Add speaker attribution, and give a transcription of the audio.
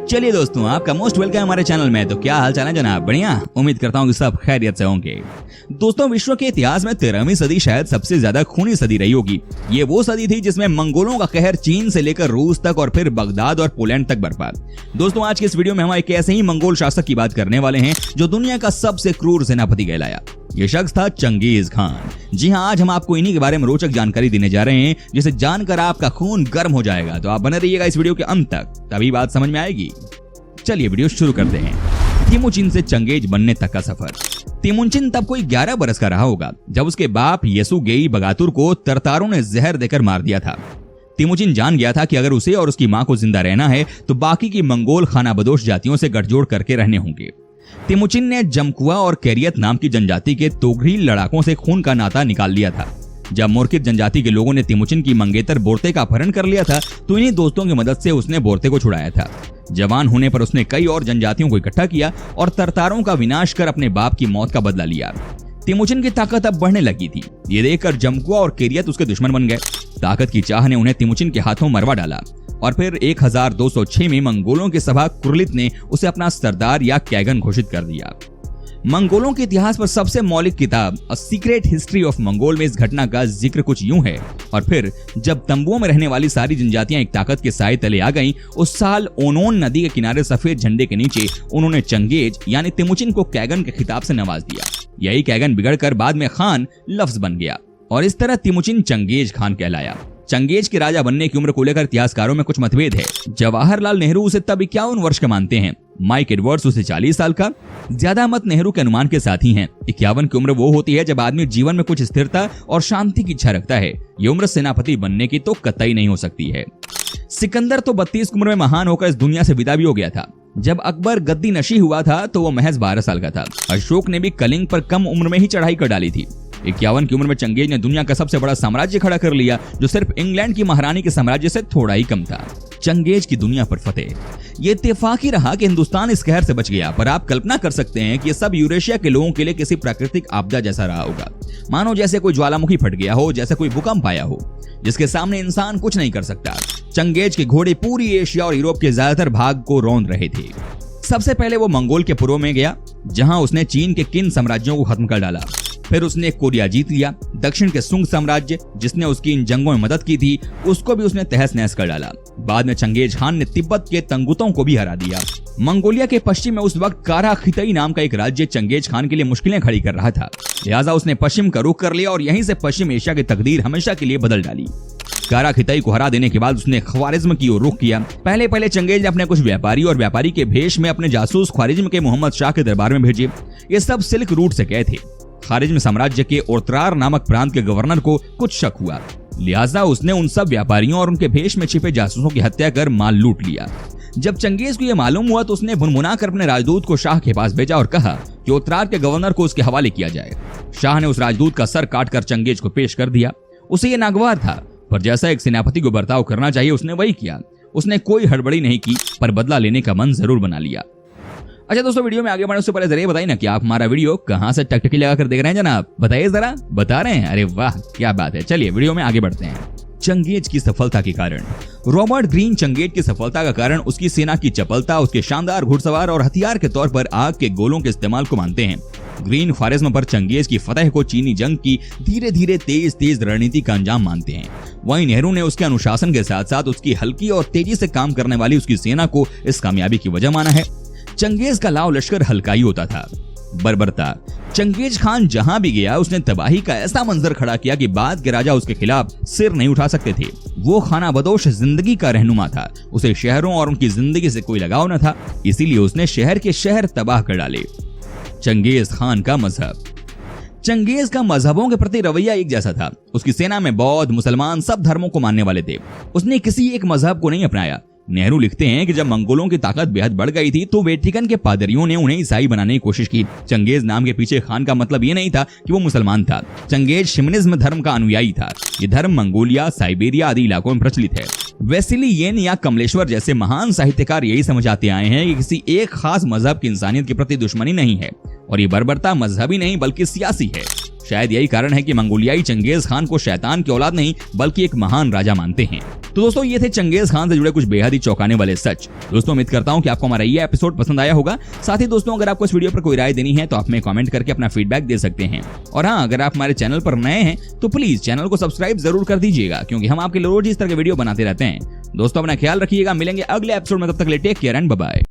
Speaker 1: चलिए दोस्तों, आपका मोस्ट वेलकम हमारे चैनल में। तो क्या हाल चाल है जनाब? बढ़िया, उम्मीद करता हूँ कि सब खैरियत से होंगे। दोस्तों, विश्व के इतिहास में 13वीं सदी शायद सबसे ज्यादा खूनी सदी रही होगी। ये वो सदी थी जिसमें मंगोलों का कहर चीन से लेकर रूस तक और फिर बगदाद और पोलैंड तक बरपा। दोस्तों, आज के इस वीडियो में हम एक ऐसे ही मंगोल शासक की बात करने वाले हैं जो दुनिया का सबसे क्रूर सेनापति कहलाया। ये शख्स था चंगेज खान। जी हाँ, आज हम आपको इन्हीं के बारे में रोचक जानकारी देने जा रहे हैं, जिसे जानकर आपका खून गर्म हो जाएगा। तो आप बने रहिएगा इस वीडियो के अंत तक, तभी बात समझ में आएगी। चलिए वीडियो शुरू करते हैं। तिमुचिन से चंगेज बनने तक का सफर। तिमुचिन तब कोई 11 बरस का रहा होगा जब उसके बाप येसुगेई बगातुर को तरतारों ने जहर देकर मार दिया था। तिमुचिन जान गया था कि अगर उसे और उसकी मां को जिंदा रहना है तो बाकी की मंगोल खानाबदोश जातियों से गठजोड़ करके रहने होंगे। तिमुचिन ने जमकुआ और कैरियत नाम की जनजाति के तोगरी लड़ाकों से खून का नाता निकाल लिया था। जब मोरकित जनजाति के लोगों ने तिमुचिन की मंगेतर बोरते का अपहरण कर लिया था तो इन्हीं दोस्तों की मदद से उसने बोरते को छुड़ाया था। जवान होने पर उसने कई और जनजातियों को इकट्ठा किया और तरतारों का विनाश कर अपने बाप की मौत का बदला लिया। तिमुचिन की ताकत अब बढ़ने लगी थी। ये देखकर जमकुआ और कैरियत उसके दुश्मन बन गए। ताकत की चाह ने उन्हें तिमुचिन के हाथों मरवा डाला और फिर 1206 में मंगोलों के सभा कुर्लित ने उसे अपना सरदार या कैगन घोषित कर दिया। मंगोलों के इतिहास पर सबसे मौलिक किताब a secret history of Mongol में इस घटना का जिक्र कुछ यूं है। और फिर जब तंबुओं में रहने वाली सारी जनजातियां एक ताकत के साए तले आ गईं, उस साल ओनोन नदी के किनारे सफेद झंडे के नीचे उन्होंने चंगेज यानी तिमुचिन को कैगन के खिताब से नवाज दिया। यही कैगन बिगड़कर बाद में खान लफ्ज बन गया और इस तरह तिमुचिन चंगेज खान कहलाया। चंगेज के राजा बनने की उम्र को लेकर इतिहासकारों में कुछ मतभेद है। जवाहरलाल नेहरू उसे तब 51 वर्ष का मानते हैं। माइक एडवर्ड्स उसे 40 साल का। ज्यादा मत नेहरू के अनुमान के साथ ही हैं। 51 की उम्र वो होती है जब आदमी जीवन में कुछ स्थिरता और शांति की इच्छा रखता है। ये उम्र सेनापति बनने की तो कतई नहीं हो सकती है। सिकंदर तो 32 की उम्र में महान होकर इस दुनिया से विदा भी हो गया था। जब अकबर गद्दी नशी हुआ था तो वो महज 12 साल का था। अशोक ने भी कलिंग पर कम उम्र में ही चढ़ाई कर डाली थी। 51 की उम्र में चंगेज ने दुनिया का सबसे बड़ा साम्राज्य खड़ा कर लिया, जो सिर्फ इंग्लैंड की महारानी के साम्राज्य से थोड़ा ही कम था। चंगेज की दुनिया पर फतेह। ये इत्तेफाकी रहा कि हिंदुस्तान इस कहर से बच गया, पर आप कल्पना कर सकते हैं कि ये सब यूरेशिया के लोगों के लिए किसी प्राकृतिक आपदा जैसा रहा होगा। मानो जैसे कोई ज्वालामुखी फट गया हो, जैसे कोई भूकंप आया हो, जिसके सामने इंसान कुछ नहीं कर सकता। चंगेज के घोड़े पूरी एशिया और यूरोप के ज्यादातर भाग को रौंद रहे थे। सबसे पहले वो मंगोल के पूर्व में गया, जहां उसने चीन के किन साम्राज्यों को खत्म कर डाला। फिर उसने कोरिया जीत लिया। दक्षिण के सुंग साम्राज्य, जिसने उसकी इन जंगों में मदद की थी, उसको भी उसने तहस नहस कर डाला। बाद में चंगेज खान ने तिब्बत के तंगुतों को भी हरा दिया। मंगोलिया के पश्चिम में उस वक्त कारा खितई नाम का एक राज्य चंगेज खान के लिए मुश्किलें खड़ी कर रहा था। लिहाजा उसने पश्चिम का रुख कर लिया और यहीं से पश्चिम एशिया की तकदीर हमेशा के लिए बदल डाली। कारा खितई को हरा देने के बाद उसने ख्वारिज्म की ओर रुख किया। पहले चंगेज ने अपने कुछ व्यापारी और व्यापारी के भेष में अपने जासूस ख्वारिज्म के मोहम्मद शाह के दरबार में भेजे। ये सब सिल्क रूट से गए थे। ख्वारिज्म साम्राज्य के ओरत्रार नामक प्रांत के गवर्नर को कुछ शक हुआ, लिहाजा उसने उन सब व्यापारियों और उनके भेष में छिपे जासूसों की हत्या कर माल लूट लिया। जब चंगेज को यह मालूम हुआ तो उसने भुनभुना कर अपने राजदूत को शाह के पास भेजा और कहा कि ओरत्रार के गवर्नर को उसके हवाले किया जाए। शाह ने उस राजदूत का सर काटकर चंगेज को पेश कर दिया। उसे ये नागवार था, पर जैसा एक सेनापति को बर्ताव करना चाहिए उसने वही किया। उसने कोई हड़बड़ी नहीं की, पर बदला लेने का मन जरूर बना लिया। अच्छा दोस्तों, वीडियो में आगे बढ़ने से पहले जरा बताइए ना कि आप हमारा वीडियो कहां से टकटकी लगाकर देख रहे हैं जनाब? बताइए जरा। बता रहे हैं? अरे वाह, क्या बात है। चलिए वीडियो में आगे बढ़ते हैं। चंगेज की सफलता के कारण। रॉबर्ट ग्रीन चंगेज की सफलता का कारण उसकी सेना की चपलता, उसके शानदार घुड़सवार और हथियार के तौर पर आग के गोलों के इस्तेमाल को मानते हैं। ग्रीन ख्वारिज्म पर चंगेज की फतह को चीनी जंग की धीरे धीरे तेज रणनीति का अंजाम मानते हैं। वहीं नेहरू ने उसके अनुशासन के साथ साथ उसकी हल्की और तेजी से काम करने वाली उसकी सेना को इस कामयाबी की वजह माना है। चंगेज का लाव लश्कर हल्काई होता था, बर्बरता। चंगेज खान जहां भी गया उसने तबाही का ऐसा मंजर खड़ा किया कि बाद के राजा उसके खिलाफ सिर नहीं उठा सकते थे। वो खानाबदोश जिंदगी का रहनुमा था। उसे शहरों और उनकी जिंदगी से कोई लगाव न था, इसीलिए उसने शहर के शहर तबाह कर डाले। चंगेज खान का मजहब। चंगेज का मजहबों के प्रति रवैया एक जैसा था। उसकी सेना में बौद्ध, मुसलमान सब धर्मों को मानने वाले थे। उसने किसी एक मजहब को नहीं अपनाया। नेहरू लिखते हैं कि जब मंगोलों की ताकत बेहद बढ़ गई थी तो वेटिकन के पादरियों ने उन्हें ईसाई बनाने की कोशिश की। चंगेज नाम के पीछे खान का मतलब ये नहीं था कि वो मुसलमान था। चंगेज शिमनिज्म धर्म का अनुयायी था। ये धर्म मंगोलिया, साइबेरिया आदि इलाकों में प्रचलित है। वेसिली येन या कमलेश्वर जैसे महान साहित्यकार यही समझाते आए हैं कि किसी एक खास मजहब की इंसानियत के प्रति दुश्मनी नहीं है और ये बर्बरता मजहबी नहीं बल्कि सियासी है। शायद यही कारण है कि मंगोलियाई चंगेज खान को शैतान की औलाद नहीं बल्कि एक महान राजा मानते हैं। तो दोस्तों ये थे चंगेज खान से जुड़े कुछ बेहद ही चौंकाने वाले सच। दोस्तों उम्मीद करता हूं कि आपको हमारा ये एपिसोड पसंद आया होगा। साथ ही दोस्तों अगर आपको इस वीडियो पर कोई राय देनी है तो आप हमें कमेंट करके अपना फीडबैक दे सकते हैं। और हाँ, अगर आप हमारे चैनल पर नए हैं तो प्लीज चैनल को सब्सक्राइब जरूर कर दीजिएगा, क्योंकि हम आपके लिए रोज इस तरह के वीडियो बनाते रहते हैं। दोस्तों अपना ख्याल रखिएगा, मिलेंगे अगले एपिसोड में, तब तक के लिए take care and bye bye.